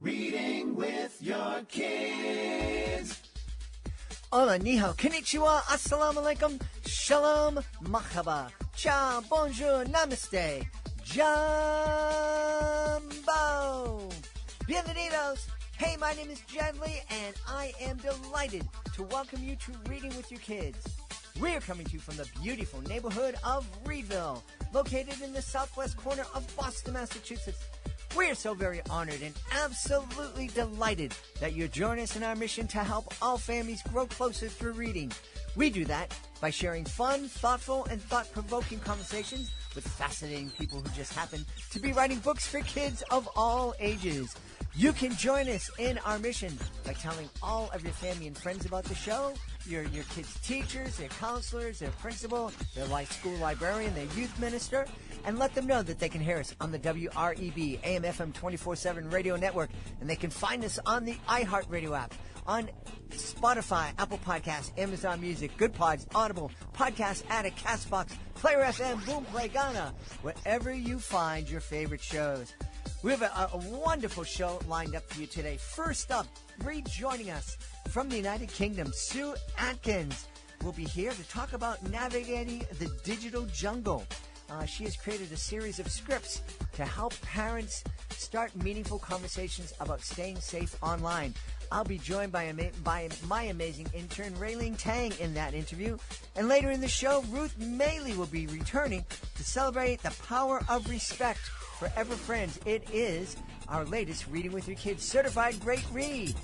Reading with your kids. Hola, ni hao, konnichiwa, assalamu alaikum, shalom, mahaba, ciao, bonjour, namaste, jumbo. Bienvenidos. Hey, my name is Jed Lee, and I am delighted to welcome you to Reading with Your Kids. We're coming to you from the beautiful neighborhood of Reedville, located in the southwest corner of Boston, Massachusetts. We're so very honored and absolutely delighted that you join us in our mission to help all families grow closer through reading. We do that by sharing fun, thoughtful, and thought-provoking conversations with fascinating people who just happen to be writing books for kids of all ages. You can join us in our mission by telling all of your family and friends about the show, your kids' teachers, their counselors, their principal, their school librarian, their youth minister, and let them know that they can hear us on the WREB AM/FM 24/7 radio network, and they can find us on the iHeartRadio app, on Spotify, Apple Podcasts, Amazon Music, Good Pods, Audible, Podcast Addict, CastBox, Player FM, Boom Play, Ghana, wherever you find your favorite shows. We have a wonderful show lined up for you today. First up, rejoining us from the United Kingdom, Sue Atkins will be here to talk about navigating the digital jungle. She has created a series of scripts to help parents start meaningful conversations about staying safe online. I'll be joined by my amazing intern, Ruiling Tang, in that interview. And later in the show, Ruth Mailee will be returning to celebrate the power of respect. Forever Friends, it is our latest Reading with Your Kids Certified Great Read.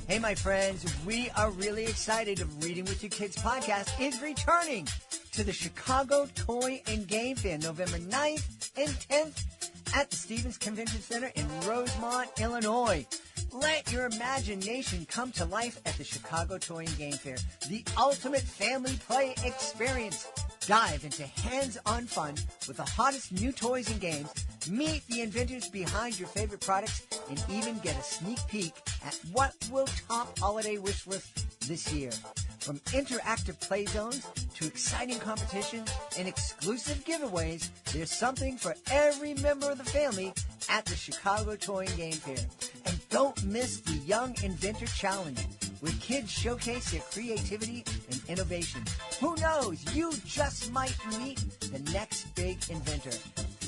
Hey, my friends, we are really excited. Reading with Your Kids podcast is returning to the Chicago Toy and Game Fair, November 9th and 10th at the Stevens Convention Center in Rosemont, Illinois. Let your imagination come to life at the Chicago Toy and Game Fair, the ultimate family play experience. Dive into hands-on fun with the hottest new toys and games, meet the inventors behind your favorite products, and even get a sneak peek at what will top holiday wish lists this year. From interactive play zones to exciting competitions and exclusive giveaways, there's something for every member of the family at the Chicago Toy and Game Fair. And don't miss the Young Inventor Challenge, where kids showcase their creativity and innovation. Who knows? You just might meet the next big inventor.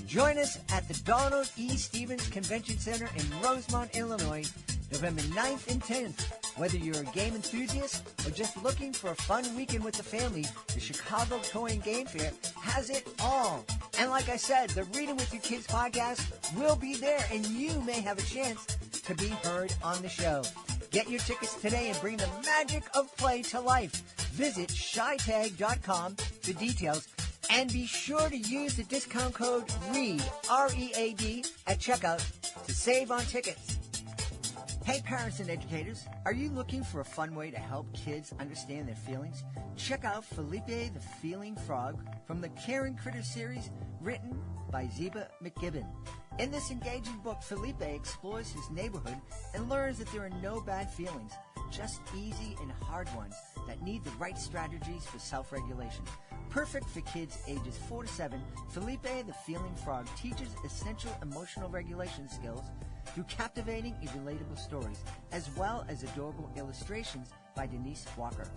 Join us at the Donald E. Stevens Convention Center in Rosemont, Illinois, November 9th and 10th. Whether you're a game enthusiast or just looking for a fun weekend with the family, the Chicago Toy and Game Fair has it all. And like I said, the Reading with Your Kids podcast will be there, and you may have a chance to be heard on the show. Get your tickets today and bring the magic of play to life. Visit shytag.com for details, and be sure to use the discount code READ, R-E-A-D, at checkout to save on tickets. Hey, parents and educators, are you looking for a fun way to help kids understand their feelings? Check out Felipe the Feeling Frog from the Caring Critter series, written by Zeba McGibbon. In this engaging book, Felipe explores his neighborhood and learns that there are no bad feelings, just easy and hard ones that need the right strategies for self-regulation. Perfect for kids ages 4 to 7, Felipe the Feeling Frog teaches essential emotional regulation skills through captivating and relatable stories, as well as adorable illustrations by Denise Walker.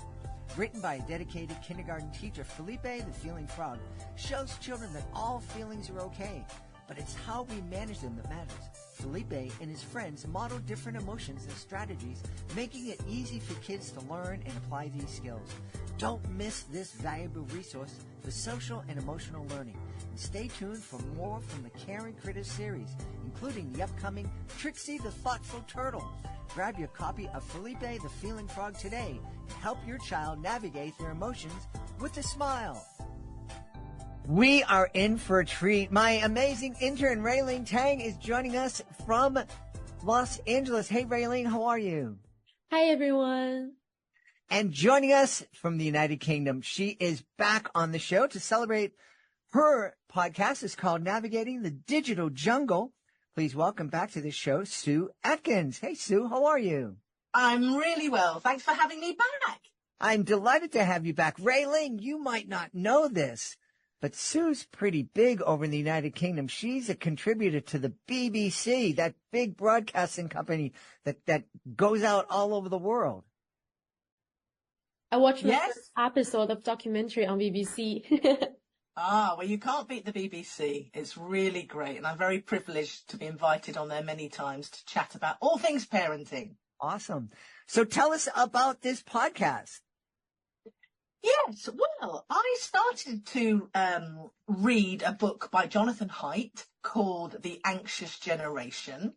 Written by a dedicated kindergarten teacher, Felipe the Feeling Frog shows children that all feelings are okay, but it's how we manage them that matters. Felipe and his friends model different emotions and strategies, making it easy for kids to learn and apply these skills. Don't miss this valuable resource for social and emotional learning. And stay tuned for more from the Caring Critters series, including the upcoming Trixie the Thoughtful Turtle. Grab your copy of Felipe the Feeling Frog today and help your child navigate their emotions with a smile. We are in for a treat. My amazing intern, Ruiling Tang, is joining us from Los Angeles. Hey, Ruiling, how are you? Hi, everyone. And joining us from the United Kingdom, she is back on the show to celebrate her podcast. It's called Navigating the Digital Jungle. Please welcome back to the show, Sue Atkins. Hey, Sue, how are you? I'm really well. Thanks for having me back. I'm delighted to have you back. Ruiling, you might not know this, but Sue's pretty big over in the United Kingdom. She's a contributor to the BBC, that big broadcasting company that goes out all over the world. I watched the Yes. first episode of documentary on BBC. Well, you can't beat the BBC. It's really great. And I'm very privileged to be invited on there many times to chat about all things parenting. Awesome. So tell us about this podcast. Yes, well, I started to read a book by Jonathan Haidt called The Anxious Generation,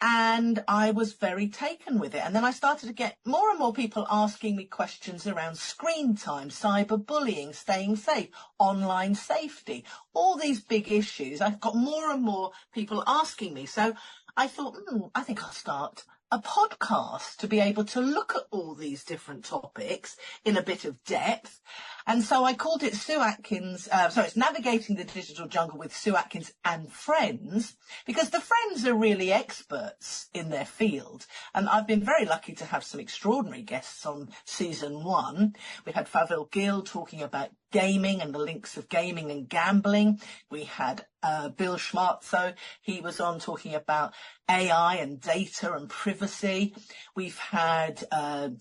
and I was very taken with it. And then I started to get more and more people asking me questions around screen time, cyberbullying, staying safe, online safety, all these big issues. I've got more and more people asking me. So I thought, I think I'll start a podcast to be able to look at all these different topics in a bit of depth. And so I called it Sue Atkins, it's Navigating the Digital Jungle with Sue Atkins and Friends, because the friends are really experts in their field. And I've been very lucky to have some extraordinary guests on season 1. We had Favil Gill talking about gaming and the links of gaming and gambling. We had Bill Schmartzo. He was on talking about AI and data and privacy. We've had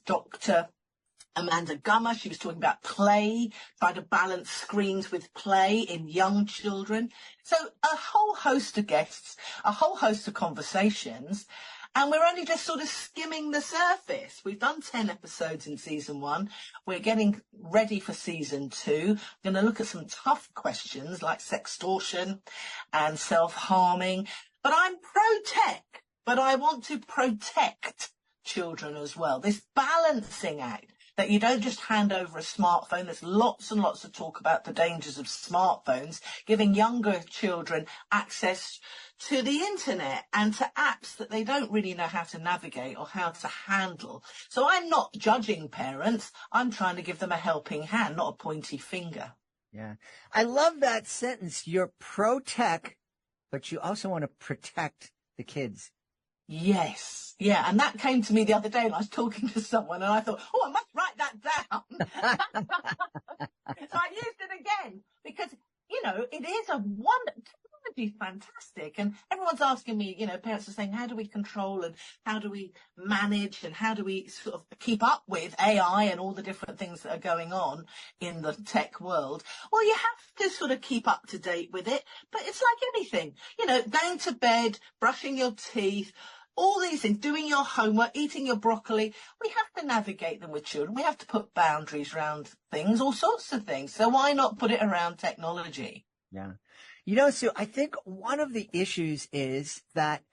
Dr. Amanda Gummer. She was talking about play, trying to balance screens with play in young children. So a whole host of guests, a whole host of conversations. And we're only just sort of skimming the surface. We've done 10 episodes in season 1. We're getting ready for season 2. We're going to look at some tough questions like sextortion and self-harming. But I'm pro-tech, but I want to protect children as well. This balancing act, that you don't just hand over a smartphone. There's lots and lots of talk about the dangers of smartphones, giving younger children access to the internet and to apps that they don't really know how to navigate or how to handle. So I'm not judging parents. I'm trying to give them a helping hand, not a pointy finger. Yeah. I love that sentence. You're pro-tech, but you also want to protect the kids. Yes. Yeah. And that came to me the other day and I was talking to someone and I thought, I must write that down. So I used it again because, it is technology is fantastic. And everyone's asking me, parents are saying, how do we control and how do we manage and how do we sort of keep up with AI and all the different things that are going on in the tech world? Well, you have to sort of keep up to date with it. But it's like anything, going to bed, brushing your teeth, all these things, doing your homework, eating your broccoli. We have to navigate them with children. We have to put boundaries around things, all sorts of things. So why not put it around technology? Yeah. Sue, I think one of the issues is that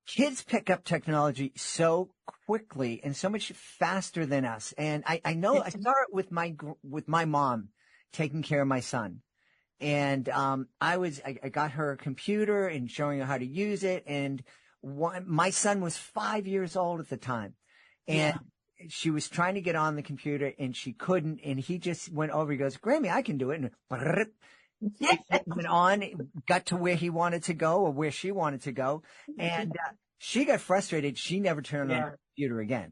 kids pick up technology so quickly and so much faster than us. And I know I saw it with my mom taking care of my son. And I got her a computer and showing her how to use it. And my son was 5 years old at the time, and she was trying to get on the computer and she couldn't. And he just went over. He goes, "Grammy, I can do it." And it went on, got to where he wanted to go or where she wanted to go. And she got frustrated. She never turned on the computer again.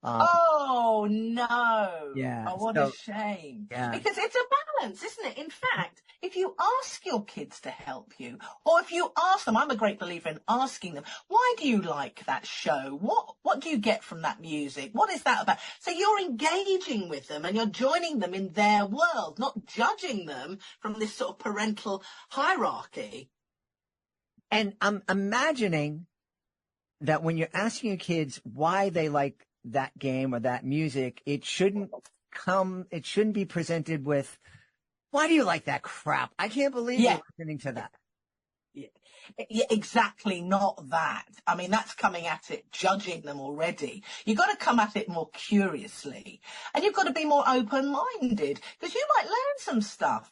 Oh, no. Yeah. Oh, what a shame. Yeah. Because it's a balance, isn't it? In fact, if you ask your kids to help you, or if you ask them, I'm a great believer in asking them, why do you like that show? What do you get from that music? What is that about? So you're engaging with them and you're joining them in their world, not judging them from this sort of parental hierarchy. And I'm imagining that when you're asking your kids why they like that game or that music, it shouldn't be presented with, why do you like that crap? I can't believe you're listening to that. Yeah, exactly, not that. I mean, that's coming at it, judging them already. You've got to come at it more curiously. And you've got to be more open-minded, because you might learn some stuff.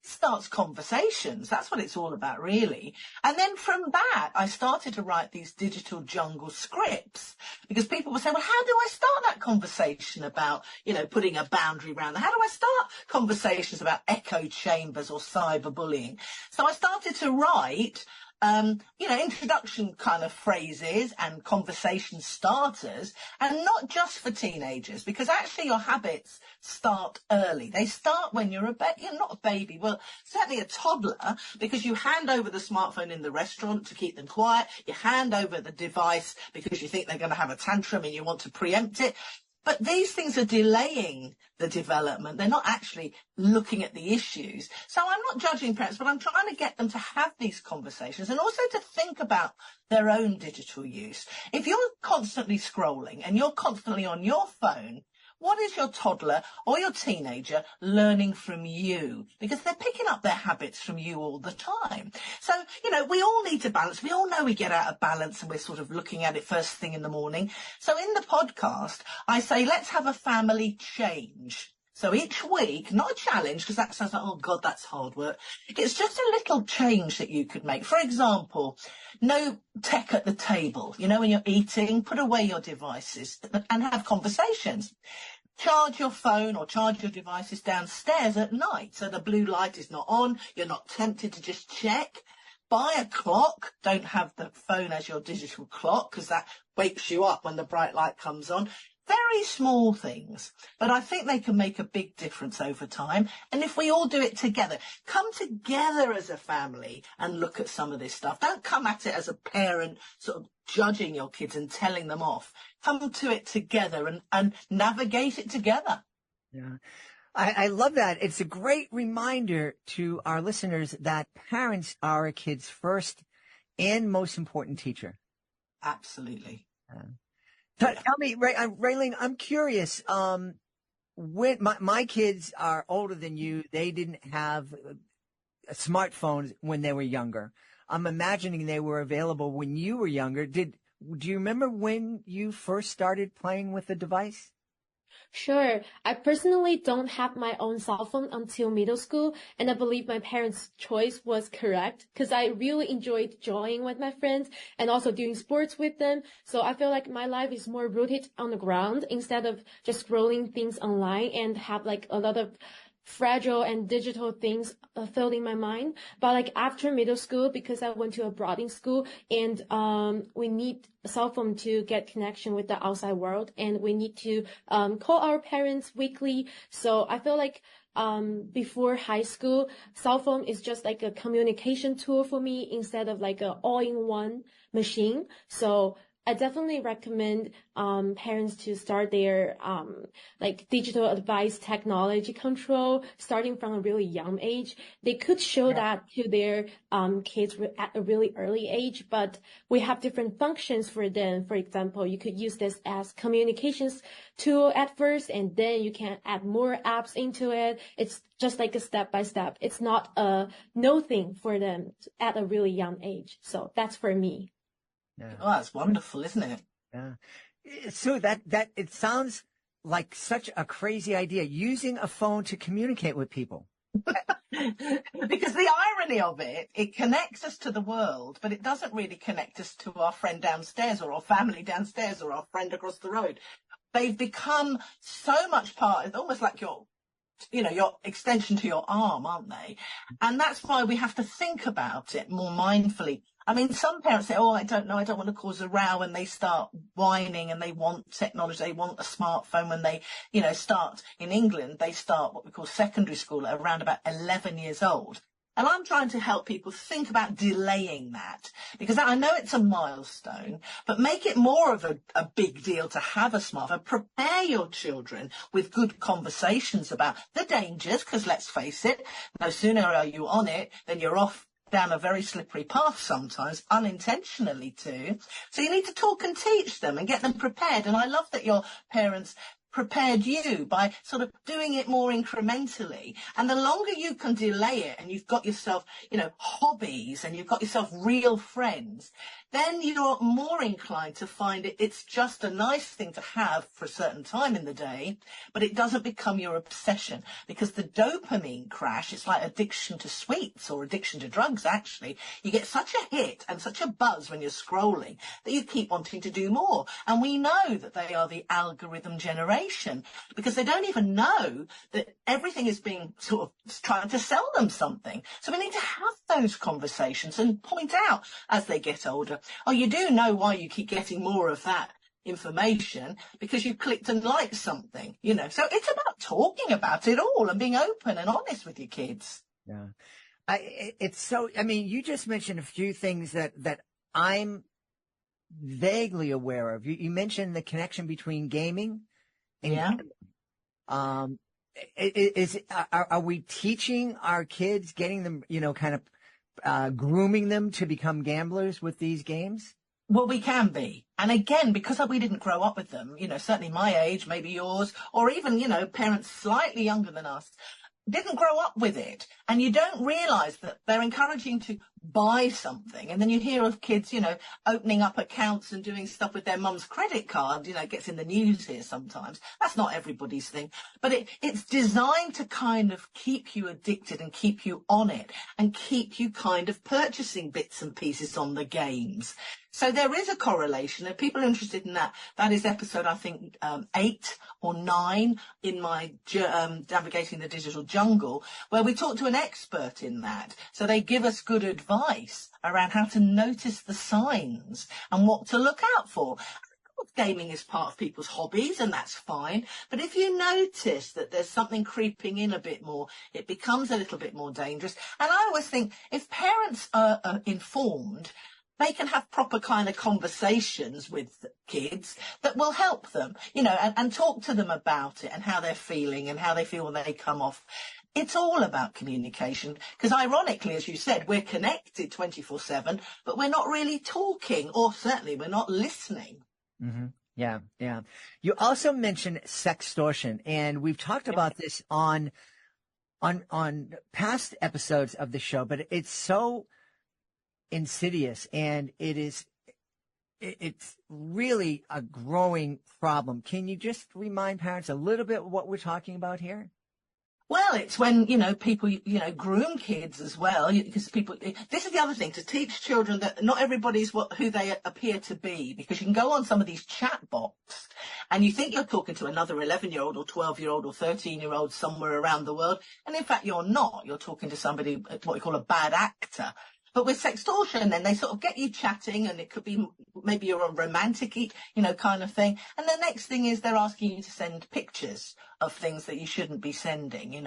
It starts conversations. That's what it's all about, really. And then from that, I started to write these digital jungle scripts, because people would say, well, how do I start that conversation about, putting a boundary around that? How do I start conversations about echo chambers or cyberbullying? So I started to write introduction kind of phrases and conversation starters, and not just for teenagers, because actually your habits start early. They start when you're not a baby, well, certainly a toddler, because you hand over the smartphone in the restaurant to keep them quiet. You hand over the device because you think they're going to have a tantrum and you want to preempt it. But these things are delaying the development. They're not actually looking at the issues. So I'm not judging parents, but I'm trying to get them to have these conversations and also to think about their own digital use. If you're constantly scrolling and you're constantly on your phone, what is your toddler or your teenager learning from you? Because they're picking up their habits from you all the time. So, we all need to balance. We all know we get out of balance and we're sort of looking at it first thing in the morning. So in the podcast, I say, let's have a family change. So each week, not a challenge, because that sounds like, oh God, that's hard work. It's just a little change that you could make. For example, no tech at the table. When you're eating, put away your devices and have conversations. Charge your phone or charge your devices downstairs at night so the blue light is not on. You're not tempted to just check. Buy a clock. Don't have the phone as your digital clock because that wakes you up when the bright light comes on. Very small things, but I think they can make a big difference over time. And if we all do it together, come together as a family and look at some of this stuff. Don't come at it as a parent sort of judging your kids and telling them off. Come to it together and navigate it together. Yeah. I love that. It's a great reminder to our listeners that parents are a kid's first and most important teacher. Absolutely. Tell me, Ruiling, I'm curious. When my kids are older than you, they didn't have smartphones when they were younger. I'm imagining they were available when you were younger. Do you remember when you first started playing with the device? Sure. I personally don't have my own cell phone until middle school, and I believe my parents' choice was correct because I really enjoyed drawing with my friends and also doing sports with them. So I feel like my life is more rooted on the ground instead of just scrolling things online and have like a lot of fragile and digital things filled in my mind. But like after middle school, because I went to a boarding school and we need a cell phone to get connection with the outside world, and we need to call our parents weekly. So I feel like before high school, cell phone is just like a communication tool for me instead of like a all-in-one machine. So I definitely recommend parents to start their like digital advice technology control starting from a really young age. They could show that to their kids at a really early age, but we have different functions for them. For example, you could use this as communications tool at first, and then you can add more apps into it. It's just like a step by step. It's not a no thing for them at a really young age. So that's for me. Yeah. Oh, that's wonderful, isn't it? Yeah. So that it sounds like such a crazy idea, using a phone to communicate with people. Because the irony of it connects us to the world, but it doesn't really connect us to our friend downstairs or our family downstairs or our friend across the road. They've become so much part, almost like your extension to your arm, aren't they? And that's why we have to think about it more mindfully. I mean, some parents say, oh, I don't know, I don't want to cause a row, and they start whining and they want technology, they want a smartphone when they, start in England, they start what we call secondary school at around about 11 years old. And I'm trying to help people think about delaying that, because I know it's a milestone, but make it more of a big deal to have a smartphone. Prepare your children with good conversations about the dangers, because let's face it, no sooner are you on it than you're off down a very slippery path sometimes, unintentionally too. So you need to talk and teach them and get them prepared. And I love that your parents prepared you by sort of doing it more incrementally. And the longer you can delay it and you've got yourself, hobbies and you've got yourself real friends, then you're more inclined to find it's just a nice thing to have for a certain time in the day, but it doesn't become your obsession, because the dopamine crash, it's like addiction to sweets or addiction to drugs, actually. You get such a hit and such a buzz when you're scrolling that you keep wanting to do more. And we know that they are the algorithm generation, because they don't even know that everything is being sort of trying to sell them something. So we need to have those conversations and point out as they get older, oh, you do know why you keep getting more of that information, because you clicked and liked something, you know. So it's about talking about it all and being open and honest with your kids. Yeah. I mean, you just mentioned a few things that I'm vaguely aware of. You mentioned the connection between gaming and gambling. Are we teaching our kids, getting them, you know, kind of grooming them to become gamblers with these games? Well, we can be. And again, because we didn't grow up with them, you know, certainly my age, maybe yours, or even, you know, parents slightly younger than us, didn't grow up with it. And you don't realize that they're encouraging to buy something. And then you hear of kids, you know, opening up accounts and doing stuff with their mum's credit card. You know, it gets in the news here sometimes. That's not everybody's thing. But it's designed to kind of keep you addicted and keep you on it and keep you kind of purchasing bits and pieces on the games. So there is a correlation. If people are interested in that, that is episode, I think, 8 or 9 in my Navigating the Digital Jungle, where we talk to an expert in that. So they give us good advice around how to notice the signs and what to look out for. Gaming is part of people's hobbies, and that's fine. But if you notice that there's something creeping in a bit more, it becomes a little bit more dangerous. And I always think if parents are informed, they can have proper kind of conversations with kids that will help them, you know, and talk to them about it and how they're feeling and how they feel when they come off. It's all about communication, because ironically, as you said, we're connected 24/7, but we're not really talking, or certainly we're not listening. Mm-hmm. Yeah, yeah. You also mentioned sextortion, and we've talked about this on past episodes of the show, but it's so insidious, and it's really a growing problem. Can you just remind parents a little bit what we're talking about here? Well, it's when, you know, people, you know, groom kids as well, because people, this is the other thing, to teach children that not everybody's who they appear to be, because you can go on some of these chat bots and you think you're talking to another 11-year-old or 12-year-old or 13-year-old somewhere around the world. And in fact, you're not. You're talking to somebody, what we call a bad actor. But with sextortion, then they sort of get you chatting, and it could be maybe you're a romantic, you know, kind of thing. And the next thing is they're asking you to send pictures of things that you shouldn't be sending, you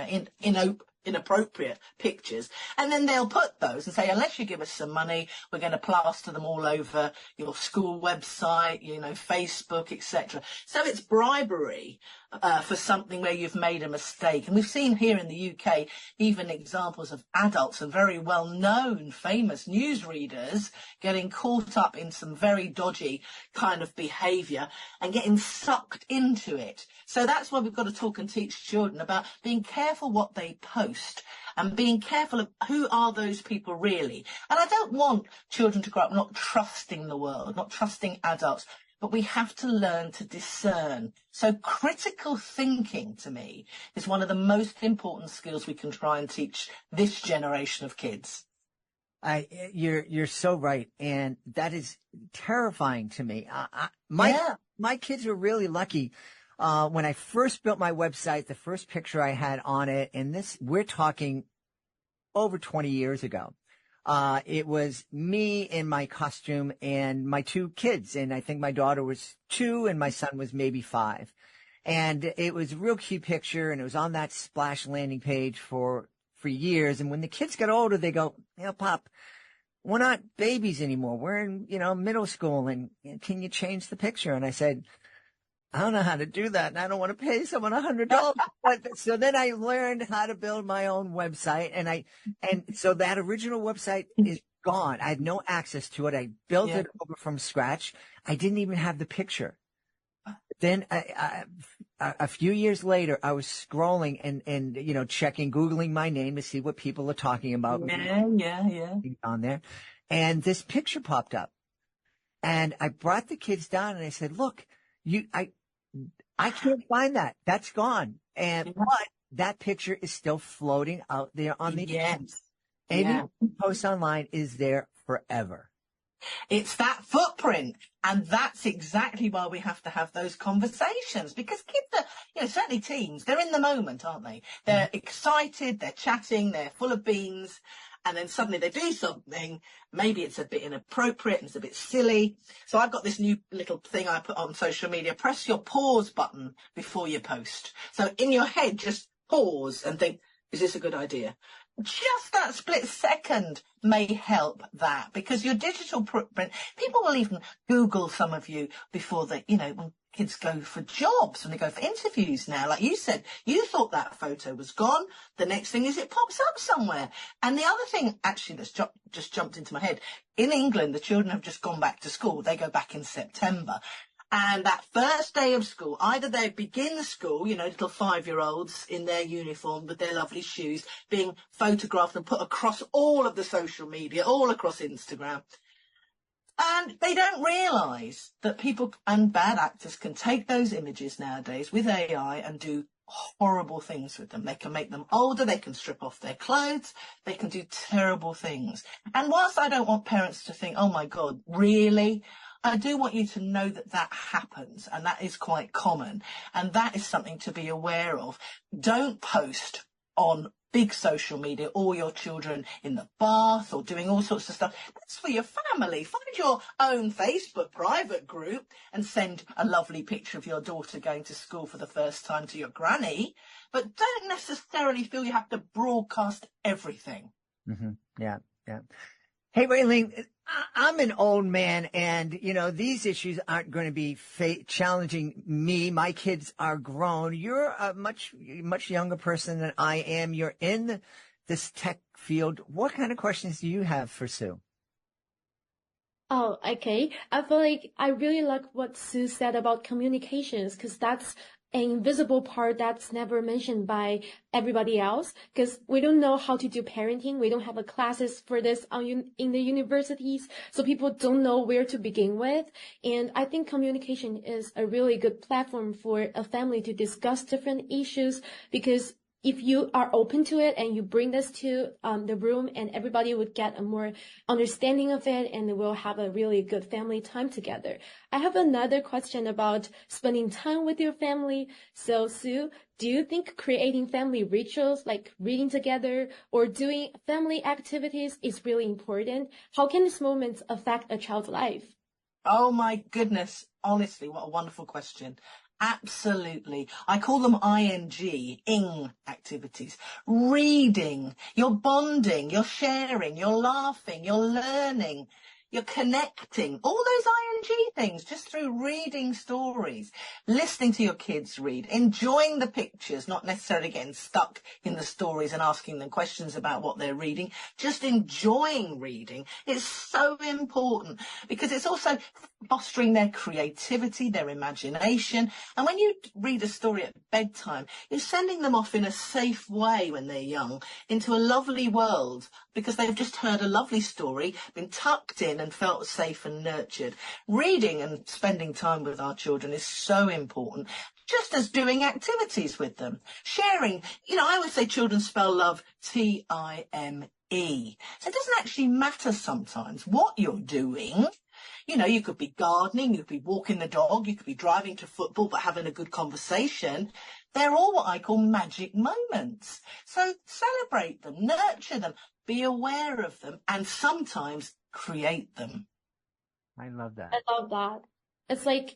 know, inappropriate pictures. And then they'll put those and say, unless you give us some money, we're going to plaster them all over your school website, you know, Facebook, etc. So it's bribery for something where you've made a mistake. And we've seen here in the UK even examples of adults and very well-known famous newsreaders getting caught up in some very dodgy kind of behaviour and getting sucked into it. So that's why we've got to talk and teach children about being careful what they post and being careful of who are those people really. And I don't want children to grow up not trusting the world, not trusting adults, but we have to learn to discern. So critical thinking, to me, is one of the most important skills we can try and teach this generation of kids. You're so right, and that is terrifying to me. My kids were really lucky. When I first built my website, the first picture I had on it, and we're talking over 20 years ago. It was me in my costume and my 2 kids. And I think my daughter was 2 and my son was maybe 5. And it was a real cute picture, and it was on that splash landing page for years. And when the kids got older, they go, you know, Pop, we're not babies anymore. We're in, you know, middle school, and can you change the picture? And I said, I don't know how to do that, and I don't want to pay someone $100. So then I learned how to build my own website, and so that original website is gone. I had no access to it. I built it over from scratch. I didn't even have the picture. Then a few years later, I was scrolling and you know, Googling my name to see what people are talking about. Yeah. On there, and this picture popped up. And I brought the kids down and I said, look, I can't find that. That's gone. But that picture is still floating out there on the internet. Anything you post online is there forever. It's that footprint. And that's exactly why we have to have those conversations, because kids are, certainly teens, they're in the moment, aren't they? They're excited, they're chatting, they're full of beans. And then suddenly they do something, maybe it's a bit inappropriate and it's a bit silly. So I've got this new little thing I put on social media, press your pause button before you post. So in your head, just pause and think, is this a good idea? Just that split second may help that, because your digital footprint, people will even Google some of you before they, when kids go for jobs, when they go for interviews now, like you said, you thought that photo was gone. The next thing is it pops up somewhere. And the other thing actually that's just jumped into my head, in England, the children have just gone back to school. They go back in September. And that first day of school, either they begin school, little 5-year-olds in their uniform with their lovely shoes being photographed and put across all of the social media, all across Instagram. And they don't realise that people and bad actors can take those images nowadays with AI and do horrible things with them. They can make them older, they can strip off their clothes, they can do terrible things. And whilst I don't want parents to think, oh my God, really? I do want you to know that that happens, and that is quite common, and that is something to be aware of. Don't post on big social media all your children in the bath or doing all sorts of stuff. That's for your family. Find your own Facebook private group and send a lovely picture of your daughter going to school for the first time to your granny, but don't necessarily feel you have to broadcast everything. Mm-hmm. Yeah. Hey, Ruiling, I'm an old man, and, these issues aren't going to be challenging me. My kids are grown. You're a much younger person than I am. You're in this tech field. What kind of questions do you have for Sue? Oh, okay. I feel like I really like what Sue said about communications, because that's an invisible part that's never mentioned by everybody else, because we don't know how to do parenting. We don't have classes for this in the universities, so people don't know where to begin with. And I think communication is a really good platform for a family to discuss different issues, because if you are open to it and you bring this to the room, and everybody would get a more understanding of it, and we'll have a really good family time together. I have another question about spending time with your family. So, Sue, do you think creating family rituals like reading together or doing family activities is really important? How can these moments affect a child's life? Oh my goodness. Honestly, what a wonderful question. Absolutely. I call them ing activities. Reading, you're bonding, you're sharing, you're laughing, you're learning, you're connecting. All those ing things just through reading stories, listening to your kids read, enjoying the pictures, not necessarily getting stuck in the stories and asking them questions about what they're reading, just enjoying reading. It's so important, because it's also fostering their creativity, their imagination. And when you read a story at bedtime, you're sending them off in a safe way when they're young into a lovely world, because they've just heard a lovely story, been tucked in and felt safe and nurtured. Reading and spending time with our children is so important, just as doing activities with them. Sharing, I always say children spell love Time. So it doesn't actually matter sometimes what you're doing. You could be gardening, you could be walking the dog, you could be driving to football, but having a good conversation. They're all what I call magic moments. So celebrate them, nurture them, be aware of them, and sometimes create them. I love that. I love that. It's like,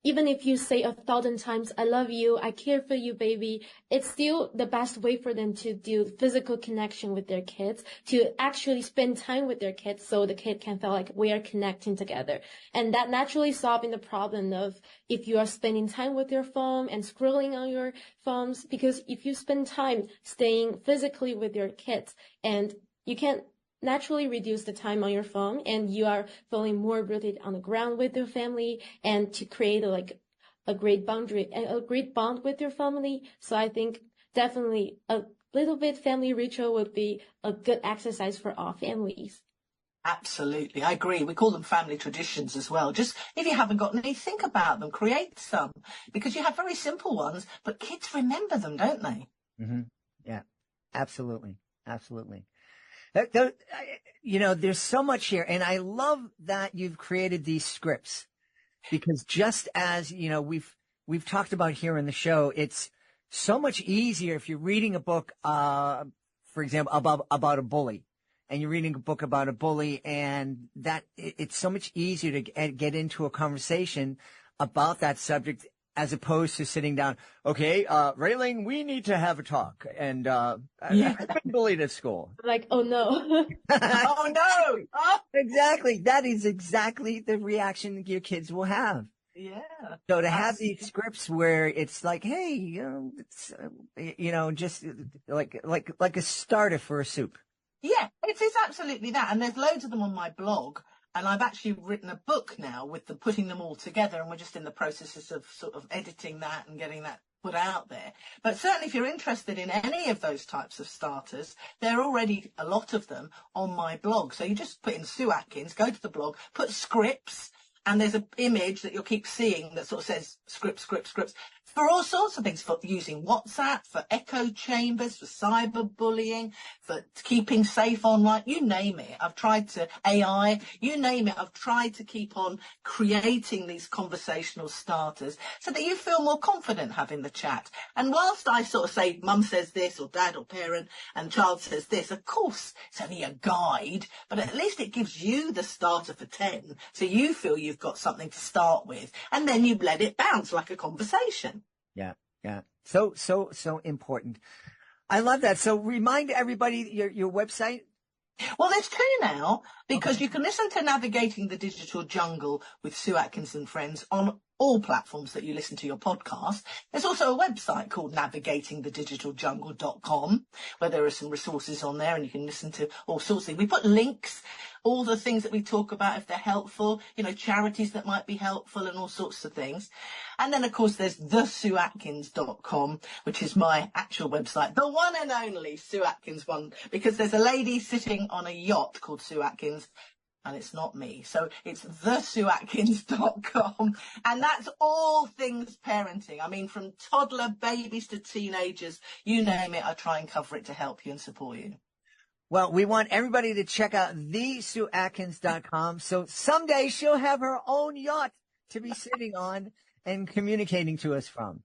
even if you say 1,000 times, I love you, I care for you, baby, it's still the best way for them to do physical connection with their kids, to actually spend time with their kids, so the kid can feel like we are connecting together. And that naturally solving the problem of if you are spending time with your phone and scrolling on your phones, because if you spend time staying physically with your kids, and you can naturally reduce the time on your phone, and you are feeling more rooted on the ground with your family, and to create a great boundary and a great bond with your family. So I think definitely a little bit family ritual would be a good exercise for all families. Absolutely. I agree. We call them family traditions as well. Just if you haven't got any, think about them, create some, because you have very simple ones, but kids remember them, don't they? Mm-hmm. Yeah, absolutely. Absolutely. There's so much here, and I love that you've created these scripts because just as, we've talked about here in the show, it's so much easier if you're reading a book, for example, about a bully. And you're reading a book about a bully, and that it's so much easier to get into a conversation about that subject as opposed to sitting down. Okay, Railing, we need to have a talk. And I've been bullied at school. Like, oh no. Oh no! Oh. Exactly. That is exactly the reaction your kids will have. Yeah. So to have these scripts where it's like, hey, it's just like a starter for a soup. Yeah, it is absolutely that. And there's loads of them on my blog. And I've actually written a book now with putting them all together. And we're just in the processes of sort of editing that and getting that put out there. But certainly if you're interested in any of those types of starters, there are already a lot of them on my blog. So you just put in Sue Atkins, go to the blog, put scripts, and there's an image that you'll keep seeing that sort of says scripts for all sorts of things, for using WhatsApp, for echo chambers, for cyberbullying, for keeping safe online, you name it. I've tried to AI, you name it. I've tried to keep on creating these conversational starters so that you feel more confident having the chat. And whilst I sort of say mum says this or dad or parent and child says this, of course it's only a guide, but at least it gives you the starter for 10. So you feel you've got something to start with, and then you let it bounce like a conversation. Yeah. So important. I love that. So remind everybody your website. Well, there's two now, because you can listen to Navigating the Digital Jungle with Sue Atkins and Friends on all platforms that you listen to your podcast. There's also a website called navigatingthedigitalJungle.com, where there are some resources on there and you can listen to all sorts of things. We put links, all the things that we talk about if they're helpful, charities that might be helpful and all sorts of things. And then, of course, there's thesueatkins.com, which is my actual website, the one and only Sue Atkins one, because there's a lady sitting on a yacht called Sue Atkins, and it's not me. So it's thesueatkins.com. And that's all things parenting. I mean, from toddler babies to teenagers, you name it, I try and cover it to help you and support you. Well, we want everybody to check out thesueatkins.com. So someday she'll have her own yacht to be sitting on and communicating to us from.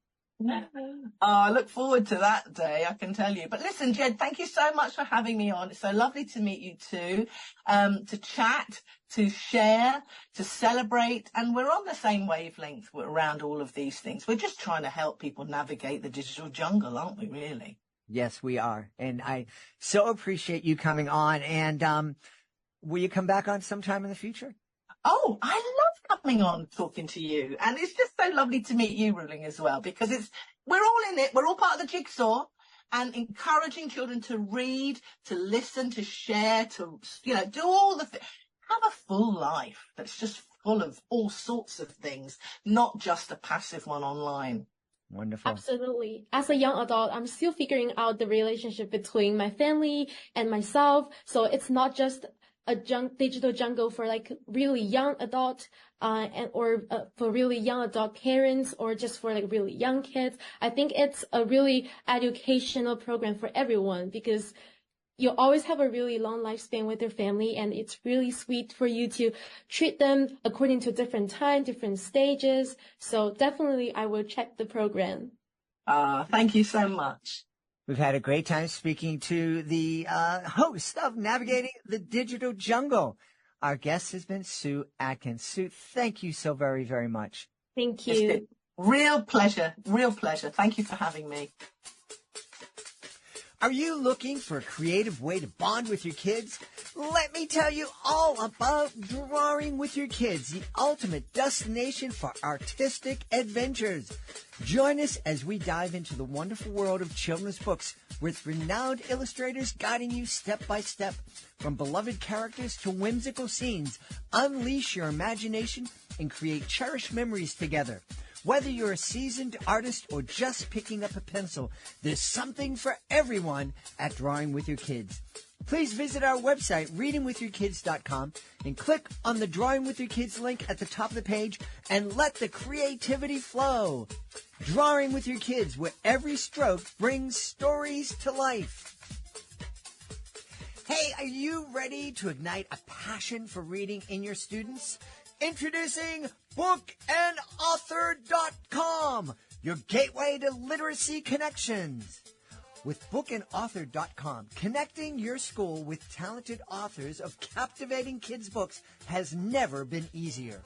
I look forward to that day, I can tell you. But listen, Jed, thank you so much for having me on. It's so lovely to meet you too, to chat, to share, to celebrate. And we're on the same wavelength around all of these things. We're just trying to help people navigate the digital jungle, aren't we, really? Yes, we are. And I so appreciate you coming on. And will you come back on sometime in the future? Oh, I love coming on talking to you. And it's just so lovely to meet you, Ruiling, as well, because we're all in it. We're all part of the jigsaw, and encouraging children to read, to listen, to share, to, do all the things. Have a full life that's just full of all sorts of things, not just a passive one online. Wonderful. Absolutely. As a young adult, I'm still figuring out the relationship between my family and myself. So it's not just a digital jungle for like really young adult, or for really young adult parents, or just for like really young kids. I think it's a really educational program for everyone, because you always have a really long lifespan with your family, and it's really sweet for you to treat them according to different time, different stages. So definitely I will check the program. Thank you so much. We've had a great time speaking to the host of Navigating the Digital Jungle. Our guest has been Sue Atkins. Sue, thank you so very, very much. Thank you. Real pleasure. Real pleasure. Thank you for having me. Are you looking for a creative way to bond with your kids? Let me tell you all about Drawing with Your Kids, the ultimate destination for artistic adventures. Join us as we dive into the wonderful world of children's books with renowned illustrators guiding you step by step. From beloved characters to whimsical scenes, unleash your imagination and create cherished memories together. Whether you're a seasoned artist or just picking up a pencil, there's something for everyone at Drawing with Your Kids. please visit our website, readingwithyourkids.com, and click on the Drawing with Your Kids link at the top of the page and let the creativity flow. Drawing with Your Kids, where every stroke brings stories to life. Hey, are you ready to ignite a passion for reading in your students? Introducing bookandauthor.com, your gateway to literacy connections. With bookandauthor.com, connecting your school with talented authors of captivating kids' books has never been easier.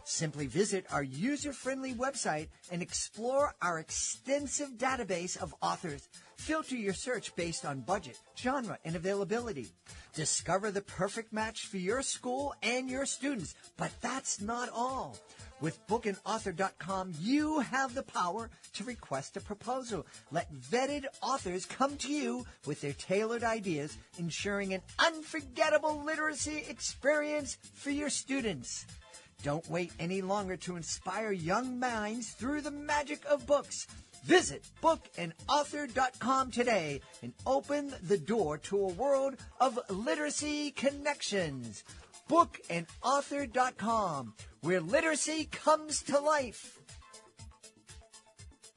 Simply visit our user-friendly website and explore our extensive database of authors. Filter your search based on budget, genre, and availability. Discover the perfect match for your school and your students. But that's not all. With bookandauthor.com, you have the power to request a proposal. Let vetted authors come to you with their tailored ideas, ensuring an unforgettable literacy experience for your students. Don't wait any longer to inspire young minds through the magic of books. Visit bookandauthor.com today and open the door to a world of literacy connections. Bookandauthor.com, where literacy comes to life.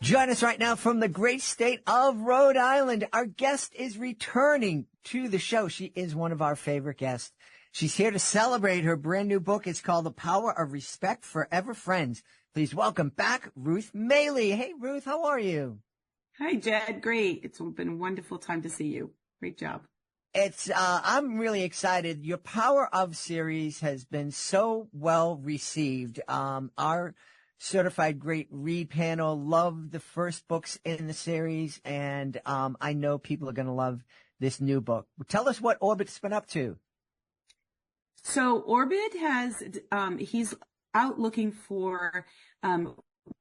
Join us right now from the great state of Rhode Island. Our guest is returning to the show. She is one of our favorite guests. She's here to celebrate her brand new book. It's called The Power of Respect, Forever Friends. Please welcome back Ruth Mailee. Hey, Ruth, how are you? Hi, Jed. Great. It's been a wonderful time to see you. Great job. I'm really excited. Your Power of series has been so well received. Our certified great read panel loved the first books in the series, and I know people are going to love this new book. Tell us what Orbit's been up to. So Orbit he's out looking for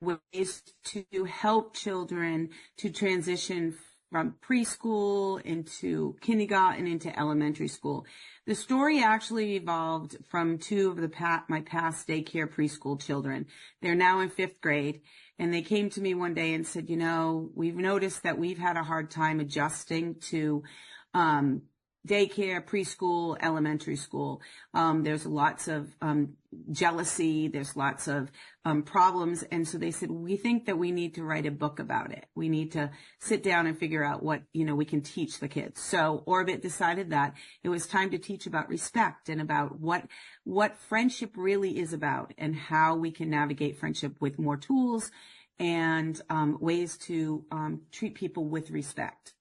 ways to help children to transition from preschool into kindergarten into elementary school. The story actually evolved from two of my past daycare preschool children. They're now in 5th grade, and they came to me one day and said, we've noticed that we've had a hard time adjusting to daycare, preschool, elementary school. There's lots of jealousy. There's lots of problems. And so they said, we think that we need to write a book about it. We need to sit down and figure out what, we can teach the kids. So Orbit decided that it was time to teach about respect and about what friendship really is about and how we can navigate friendship with more tools and ways to treat people with respect.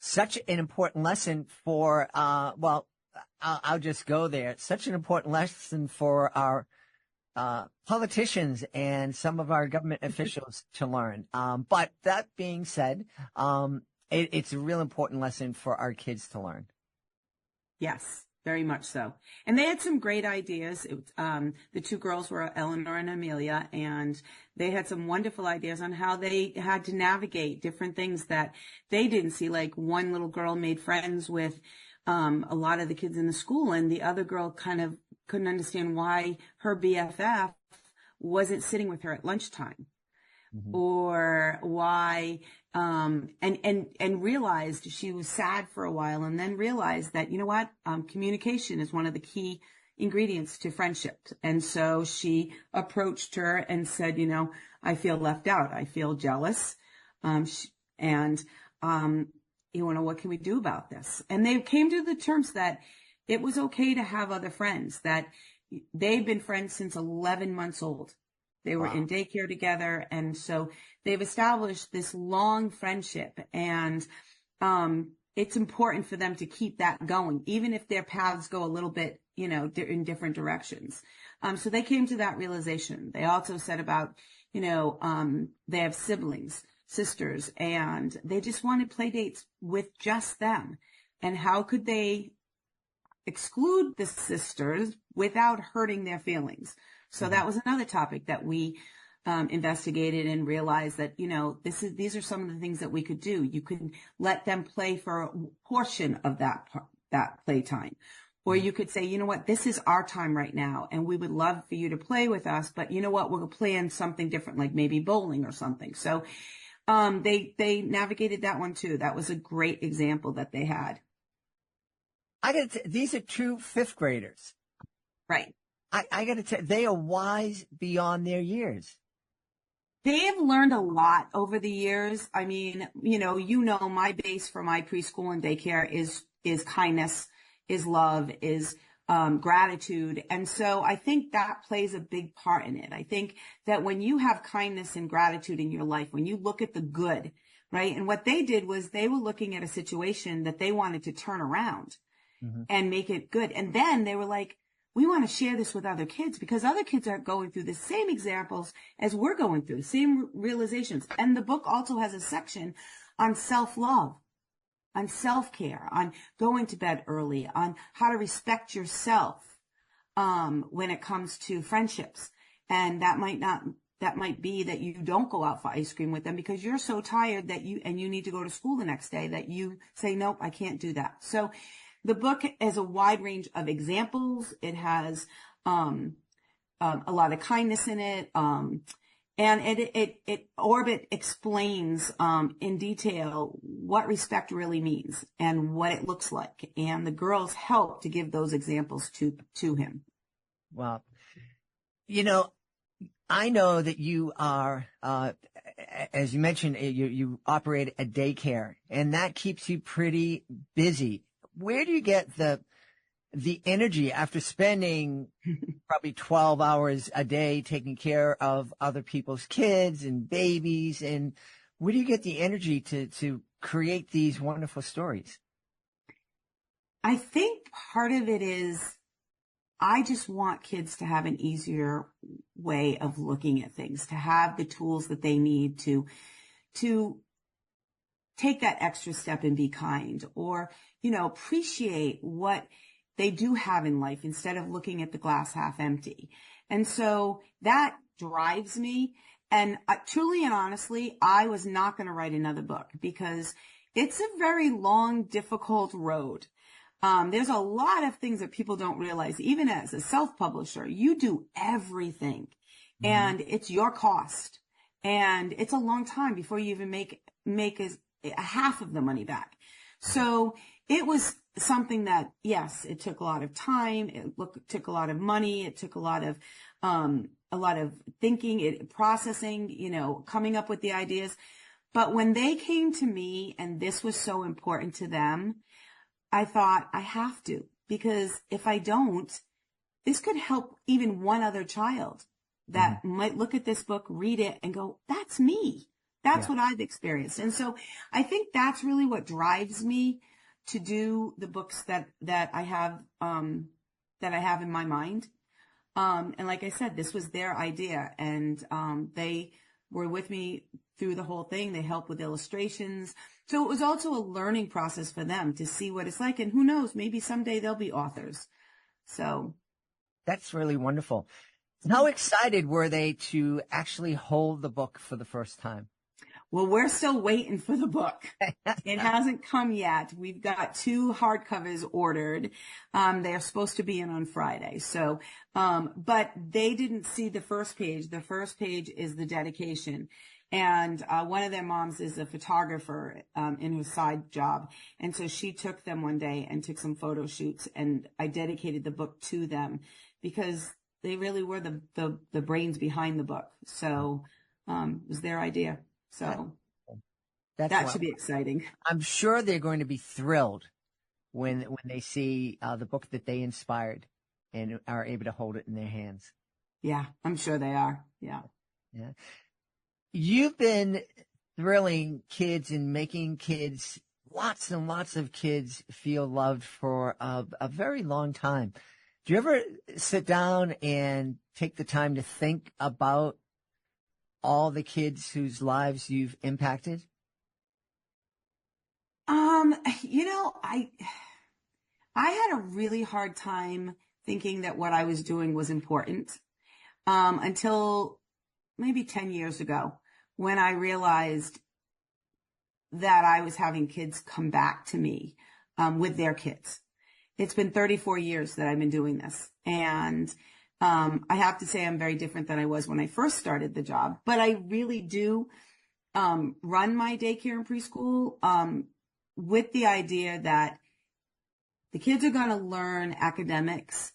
Such an important lesson for, I'll just go there. It's such an important lesson for our politicians and some of our government officials to learn. But that being said, it's a real important lesson for our kids to learn. Yes, very much so. And they had some great ideas. The two girls were Eleanor and Amelia, and they had some wonderful ideas on how they had to navigate different things that they didn't see. Like one little girl made friends with a lot of the kids in the school, and the other girl kind of couldn't understand why her BFF wasn't sitting with her at lunchtime. Mm-hmm. Or why, and realized she was sad for a while, and then realized that, communication is one of the key ingredients to friendship. And so she approached her and said, I feel left out. I feel jealous. What can we do about this? And they came to the terms that it was okay to have other friends, that they've been friends since 11 months old. They were in daycare together. And so they've established this long friendship, and it's important for them to keep that going, even if their paths go a little bit, in different directions. So they came to that realization. They also said about, they have siblings, sisters, and they just wanted play dates with just them. And how could they exclude the sisters without hurting their feelings? So that was another topic that we investigated and realized that, these are some of the things that we could do. You could let them play for a portion of that playtime. Or you could say, this is our time right now, and we would love for you to play with us, but we're going to plan something different, like maybe bowling or something. So they navigated that one too. That was a great example that they had. these are two fifth graders. Right. I got to tell, they are wise beyond their years. They have learned a lot over the years. I mean, my base for my preschool and daycare is kindness, is love, is gratitude. And so I think that plays a big part in it. I think that when you have kindness and gratitude in your life, when you look at the good, right? And what they did was they were looking at a situation that they wanted to turn around and make it good. And then they were like, we want to share this with other kids because other kids are going through the same examples as we're going through, the same realizations. And the book also has a section on self-love, on self-care, on going to bed early, on how to respect yourself when it comes to friendships. And that might be that you don't go out for ice cream with them because you're so tired that you need to go to school the next day that you say, nope, I can't do that. So the book has a wide range of examples. It has a lot of kindness in it. And Orbit explains in detail what respect really means and what it looks like. And the girls help to give those examples to him. Well, I know that you are, as you mentioned, you operate a daycare, and that keeps you pretty busy. Where do you get the energy after spending probably 12 hours a day taking care of other people's kids and babies? And where do you get the energy to create these wonderful stories? I think part of it is I just want kids to have an easier way of looking at things, to have the tools that they need to take that extra step and be kind, or, appreciate what they do have in life instead of looking at the glass half empty. And so that drives me. And truly and honestly, I was not going to write another book because it's a very long, difficult road. There's a lot of things that people don't realize. Even as a self-publisher, you do everything and it's your cost. And it's a long time before you even make a half of the money back. So it was something that, yes, it took a lot of time. It took a lot of money. It took a lot of thinking, processing, coming up with the ideas. But when they came to me and this was so important to them, I thought I have to, because if I don't, this could help even one other child that might look at this book, read it and go, that's me. That's what I've experienced. And so I think that's really what drives me to do the books that I have in my mind. And like I said, this was their idea, and they were with me through the whole thing. They helped with illustrations. So it was also a learning process for them to see what it's like. And who knows, maybe someday they'll be authors. So that's really wonderful. How excited were they to actually hold the book for the first time? Well, we're still waiting for the book. It hasn't come yet. We've got 2 hardcovers ordered. They're supposed to be in on Friday. So, but they didn't see the first page. The first page is the dedication. And one of their moms is a photographer in her side job. And so she took them one day and took some photo shoots, and I dedicated the book to them because they really were the brains behind the book. So it was their idea. So that should be exciting. I'm sure they're going to be thrilled when they see the book that they inspired and are able to hold it in their hands. Yeah, I'm sure they are. Yeah. You've been thrilling kids and making kids, lots and lots of kids, feel loved for a very long time. Do you ever sit down and take the time to think about all the kids whose lives you've impacted? I had a really hard time thinking that what I was doing was important until maybe 10 years ago, when I realized that I was having kids come back to me with their kids. It's been 34 years that I've been doing this. And I have to say I'm very different than I was when I first started the job. But I really do run my daycare and preschool with the idea that The kids are going to learn academics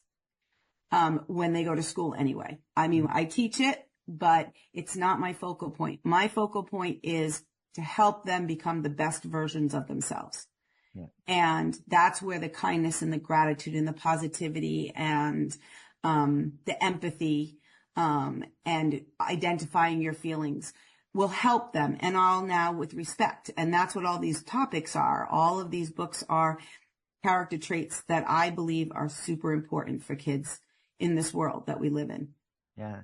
when they go to school anyway. I mean, I teach it, but it's not my focal point. My focal point is to help them become the best versions of themselves. Yeah. And that's where the kindness and the gratitude and the positivity and the empathy and identifying your feelings will help them, and all now with respect. And that's what all these topics are. All of these books are character traits that I believe are super important for kids in this world that we live in. Yeah.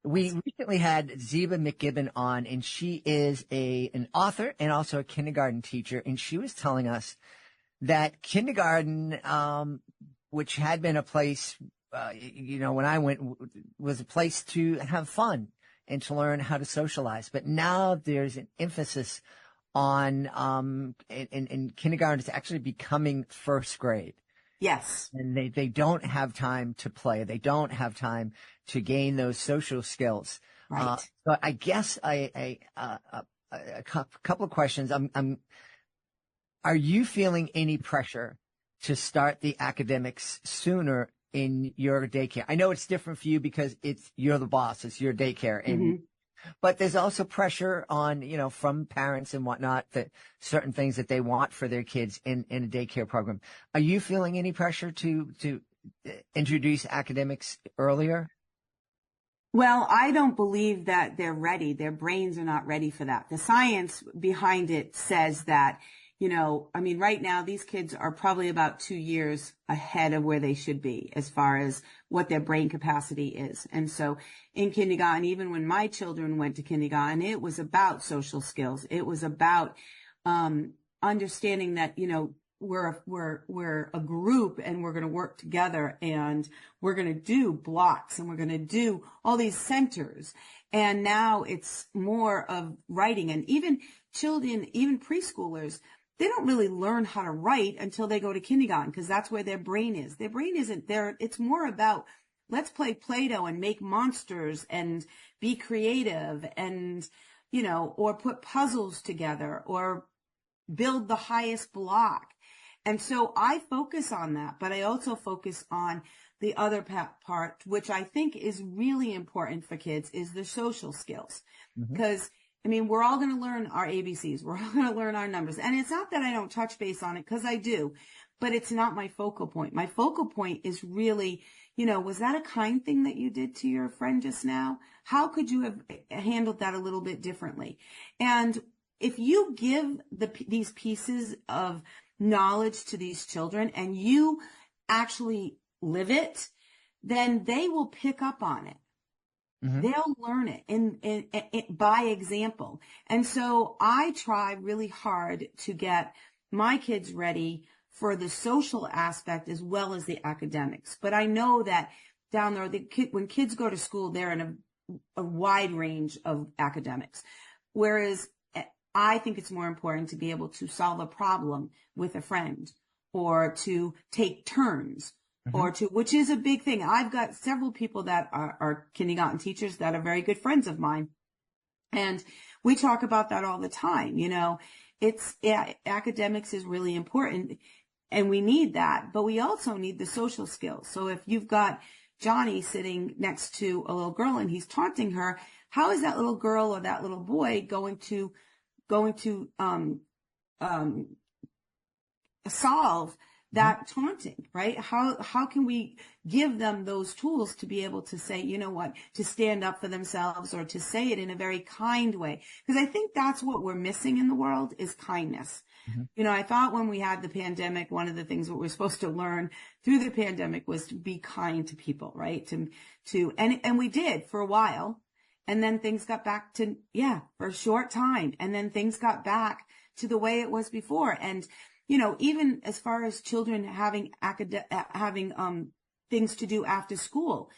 We recently had Zeba McGibbon on, and she is an author and also a kindergarten teacher. And she was telling us that kindergarten, which had been a place, when I went, was a place to have fun and to learn how to socialize. But now there's an emphasis on, in kindergarten, it's actually becoming first grade. Yes. And they don't have time to play. They don't have time to gain those social skills. Right. So I guess a couple of questions. Are you feeling any pressure to start the academics sooner in your daycare? I know it's different for you because you're the boss. It's your daycare. And but there's also pressure on, from parents and whatnot, that certain things that they want for their kids in a daycare program. Are you feeling any pressure to introduce academics earlier? Well, I don't believe that they're ready. Their brains are not ready for that. The science behind it says that, right now these kids are probably about 2 years ahead of where they should be as far as what their brain capacity is. And so in kindergarten, even when my children went to kindergarten, it was about social skills. It was about understanding that, we're a group and we're going to work together and we're going to do blocks and we're going to do all these centers. And now it's more of writing. And even children, even preschoolers, they don't really learn how to write until they go to kindergarten because that's where their brain is. Their brain isn't there. It's more about let's play Play-Doh and make monsters and be creative and, or put puzzles together or build the highest block. And so I focus on that, but I also focus on the other part, which I think is really important for kids, is the social skills. Because, we're all going to learn our ABCs. We're all going to learn our numbers. And it's not that I don't touch base on it, because I do, but it's not my focal point. My focal point is really, was that a kind thing that you did to your friend just now? How could you have handled that a little bit differently? And if you give these pieces of knowledge to these children and you actually live it, then they will pick up on it. They'll learn it in by example. And so I try really hard to get my kids ready for the social aspect as well as the academics. But I know that down there, when kids go to school, they're in a wide range of academics. Whereas I think it's more important to be able to solve a problem with a friend or to take turns or which is a big thing. I've got several people that are kindergarten teachers that are very good friends of mine. And we talk about that all the time. Academics is really important and we need that, but we also need the social skills. So if you've got Johnny sitting next to a little girl and he's taunting her, how is that little girl or that little boy going to solve that taunting, right? How can we give them those tools to be able to say, to stand up for themselves or to say it in a very kind way? Because I think that's what we're missing in the world is kindness. I thought when we had the pandemic, one of the things that we're supposed to learn through the pandemic was to be kind to people, right? And we did for a while. And then things got back to, for a short time. And then things got back to the way it was before. And, even as far as children having things to do after school,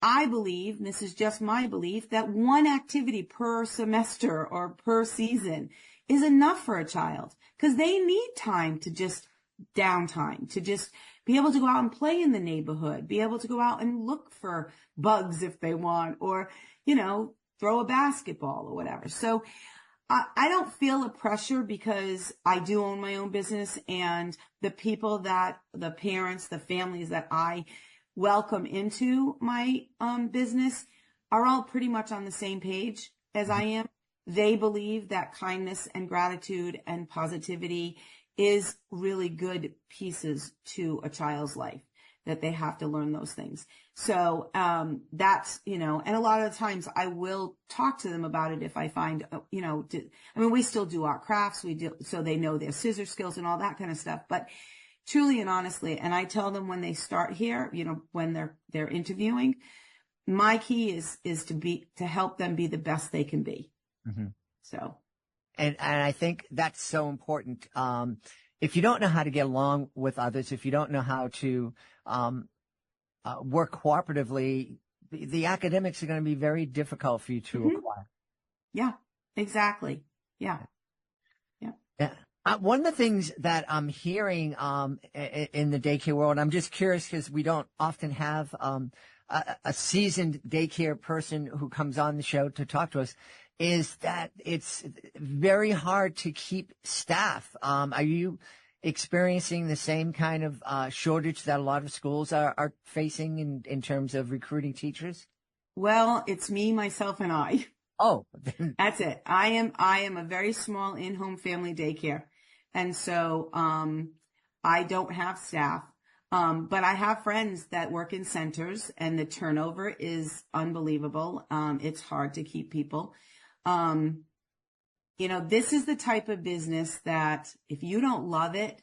I believe, and this is just my belief, that one activity per semester or per season is enough for a child because they need time to just downtime, to just be able to go out and play in the neighborhood, be able to go out and look for bugs if they want, or, throw a basketball or whatever. So I don't feel a pressure because I do own my own business, and the parents, the families that I welcome into my business are all pretty much on the same page as I am. They believe that kindness and gratitude and positivity is really good pieces to a child's life, that they have to learn those things. So, that's, and a lot of the times I will talk to them about it if I find, we still do our crafts. So they know their scissor skills and all that kind of stuff. But truly and honestly, and I tell them when they start here, when they're interviewing, my key is to help them be the best they can be. Mm-hmm. So. And I think that's so important. If you don't know how to get along with others, if you don't know how to work cooperatively, the academics are going to be very difficult for you to acquire. Yeah, exactly. Yeah. One of the things that I'm hearing in the daycare world, I'm just curious because we don't often have a seasoned daycare person who comes on the show to talk to us, is that it's very hard to keep staff. Are you experiencing the same kind of shortage that a lot of schools are facing in terms of recruiting teachers? Well, it's me, myself, and I. Oh, that's it. I am a very small in-home family daycare. And so, I don't have staff. But I have friends that work in centers, and the turnover is unbelievable. It's hard to keep people. This is the type of business that if you don't love it,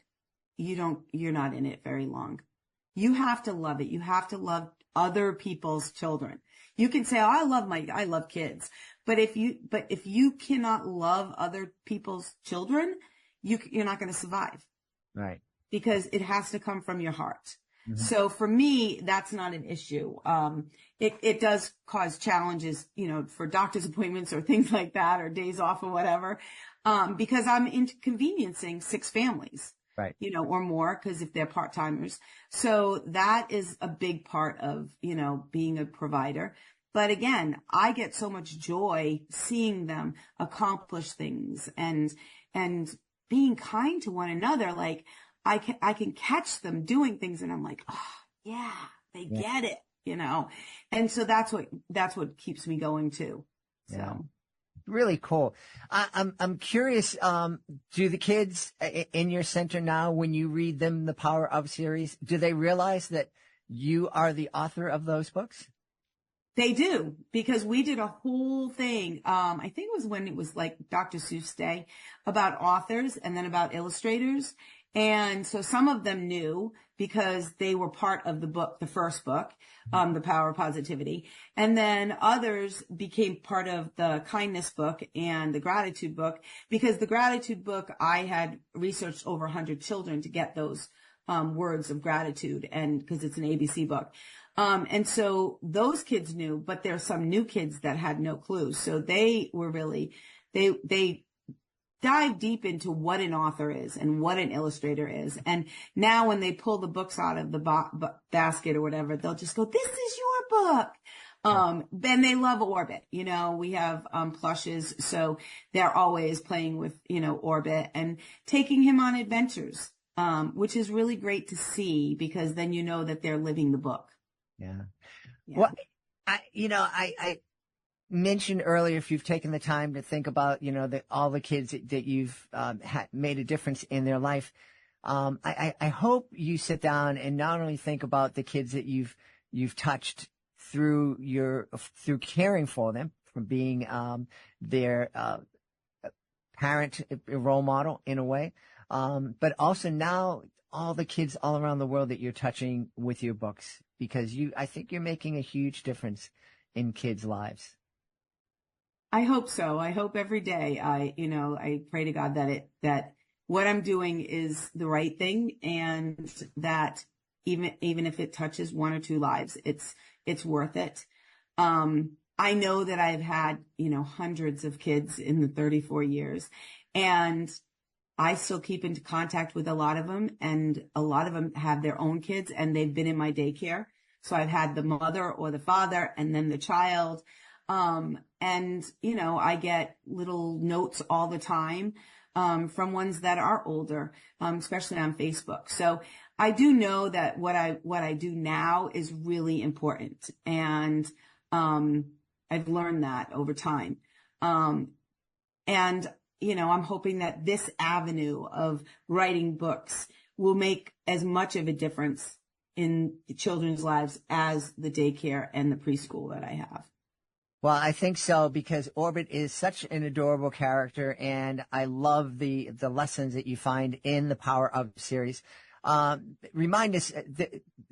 you're not in it very long. You have to love it. You have to love other people's children. You can say, "Oh, I love kids." But if you cannot love other people's children, you're not going to survive. Right. Because it has to come from your heart. Mm-hmm. So for me, that's not an issue. It does cause challenges, for doctor's appointments or things like that, or days off or whatever, because I'm inconveniencing 6 families, right, or more, because if they're part-timers. So that is a big part of, being a provider. But again, I get so much joy seeing them accomplish things and being kind to one another. Like, I can catch them doing things, and I'm like, oh yeah, they get it, and so that's what keeps me going too. So. Yeah. Really cool. I'm curious. Do the kids in your center now, when you read them the Power of series, do they realize that you are the author of those books? They do, because we did a whole thing. I think it was when it was like Dr. Seuss Day, about authors and then about illustrators. And so some of them knew because they were part of the book, the first book, The Power of Positivity. And then others became part of the kindness book and the gratitude book, because the gratitude book, I had researched over 100 children to get those words of gratitude, and because it's an ABC book. And so those kids knew, but there are some new kids that had no clue. So they were really, they dive deep into what an author is and what an illustrator is. And now when they pull the books out of the basket or whatever, they'll just go, "This is your book." Then they love Orbit. We have plushes. So they're always playing with, Orbit and taking him on adventures, which is really great to see, because then you know that they're living the book. Yeah. Well, I mentioned earlier, if you've taken the time to think about, all the kids that you've made a difference in their life. I hope you sit down and not only think about the kids that you've touched through caring for them, from being their parent, role model in a way, but also now all the kids all around the world that you're touching with your books, because I think you're making a huge difference in kids' lives. I hope so. I hope every day. I pray to God that what I'm doing is the right thing, and that even if it touches 1 or 2 lives, it's worth it. I know that I've had, hundreds of kids in the 34 years, and I still keep into contact with a lot of them, and a lot of them have their own kids, and they've been in my daycare. So I've had the mother or the father and then the child. And, you know, I get little notes all the time, from ones that are older, especially on Facebook. So I do know that what I do now is really important. And, I've learned that over time. And, you know, I'm hoping that this avenue of writing books will make as much of a difference in children's lives as the daycare and the preschool that I have. Well, I think so, because Orbit is such an adorable character, and I love the lessons that you find in the Power of series. Remind us,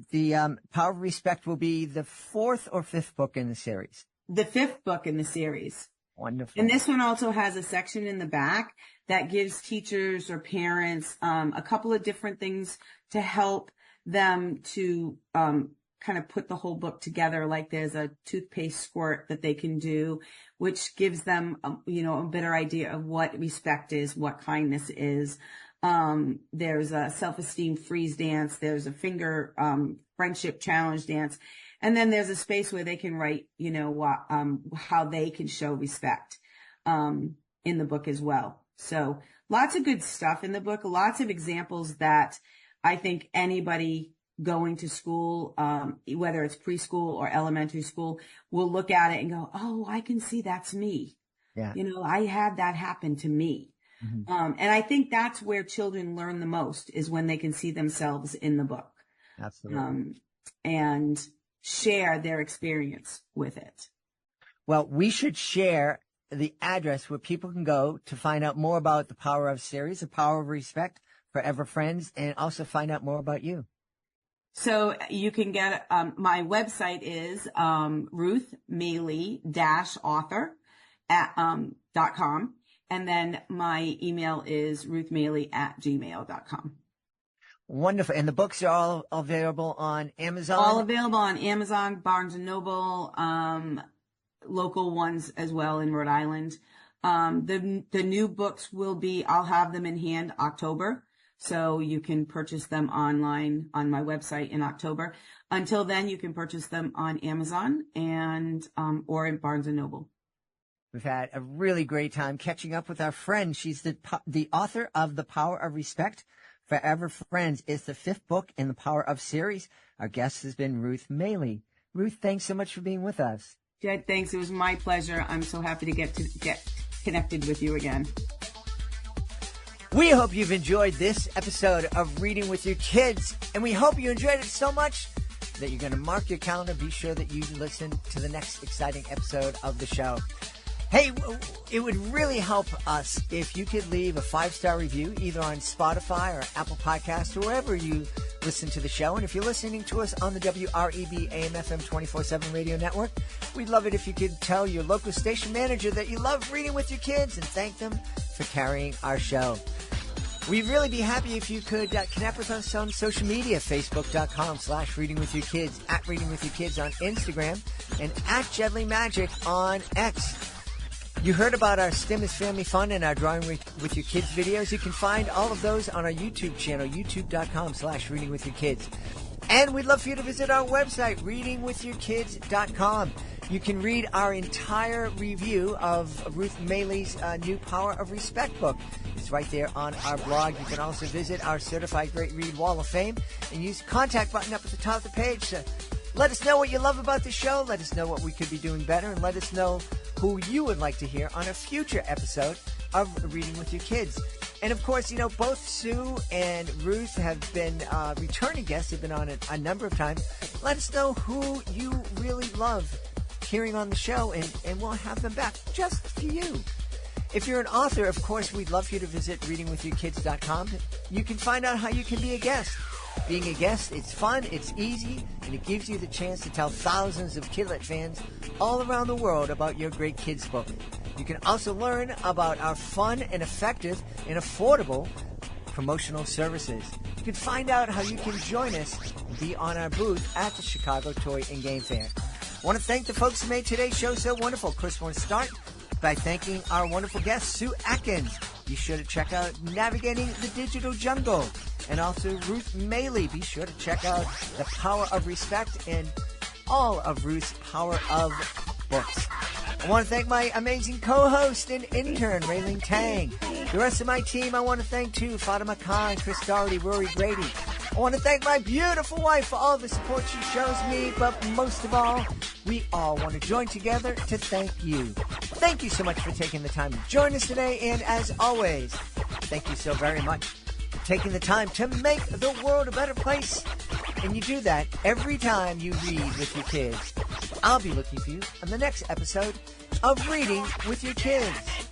the Power of Respect will be the 4th or 5th book in the series. The 5th book in the series. Wonderful. And this one also has a section in the back that gives teachers or parents a couple of different things to help them to kind of put the whole book together. Like there's a toothpaste squirt that they can do, which gives them, you know, a better idea of what respect is, what kindness is. There's a self-esteem freeze dance. There's a finger friendship challenge dance. And then there's a space where they can write, you know, how they can show respect in the book as well. So lots of good stuff in the book, lots of examples that I think anybody going to school, whether it's preschool or elementary school, will look at it and go, oh, I can see that's me. Yeah. You know, I had that happen to me. Mm-hmm. And I think that's where children learn the most, is when they can see themselves in the book. Absolutely. And share their experience with it. Well, we should share the address where people can go to find out more about the Power of series, the Power of Respect, Forever Friends, and also find out more about you. So you can get, my website is Ruth Mailee -author .com. And then my email is ruthmailee@gmail.com. Wonderful. And the books are all available on Amazon? All available on Amazon, Barnes & Noble, local ones as well in Rhode Island. The new books I'll have them in hand October. So you can purchase them online on my website in October. Until then, you can purchase them on Amazon and or in Barnes & Noble. We've had a really great time catching up with our friend. She's the author of The Power of Respect, Forever Friends. It's the 5th book in the Power of series. Our guest has been Ruth Mailee. Ruth, thanks so much for being with us. Jed, thanks. It was my pleasure. I'm so happy to get connected with you again. We hope you've enjoyed this episode of Reading with Your Kids, and we hope you enjoyed it so much that you're going to mark your calendar. Be sure that you listen to the next exciting episode of the show. Hey, it would really help us if you could leave a 5-star review either on Spotify or Apple Podcasts or wherever you listen to the show. And if you're listening to us on the WREB AM/FM 24/7 radio network, we'd love it if you could tell your local station manager that you love Reading with Your Kids and thank them for carrying our show. We'd really be happy if you could connect with us on social media, facebook.com/readingwithyourkids, @readingwithyourkids on Instagram, and @JedleyMagic on X. You heard about our STEM is Family Fun and our Drawing with Your Kids videos. You can find all of those on our YouTube channel, youtube.com/readingwithyourkids. And we'd love for you to visit our website, readingwithyourkids.com. You can read our entire review of Ruth Mailee's new Power of Respect book. It's right there on our blog. You can also visit our Certified Great Read Wall of Fame and use the contact button up at the top of the page to let us know what you love about the show, let us know what we could be doing better, and let us know who you would like to hear on a future episode of Reading with Your Kids. And of course, you know, both Sue and Ruth have been returning guests. They've been on a number of times. Let us know who you really love hearing on the show, and we'll have them back just for you. If you're an author, of course, we'd love for you to visit readingwithyourkids.com. You can find out how you can be a guest. Being a guest, it's fun, it's easy, and it gives you the chance to tell thousands of Kidlet fans all around the world about your great kids book. You can also learn about our fun and effective and affordable promotional services. You can find out how you can join us and be on our booth at the Chicago Toy and Game Fair. I want to thank the folks who made today's show so wonderful. Of course, I want to start by thanking our wonderful guest, Sue Atkins. Be sure to check out Navigating the Digital Jungle. And also Ruth Mailee. Be sure to check out The Power of Respect and all of Ruth's Power of books. I want to thank my amazing co-host and intern, Ruiling Tang. The rest of my team I want to thank too, Fatima Khan, Chris Doherty, Rory Grady. I want to thank my beautiful wife for all the support she shows me, but most of all, we all want to join together to thank you. Thank you so much for taking the time to join us today, and as always, thank you so very much for taking the time to make the world a better place. And you do that every time you read with your kids. I'll be looking for you on the next episode of Reading with Your Kids.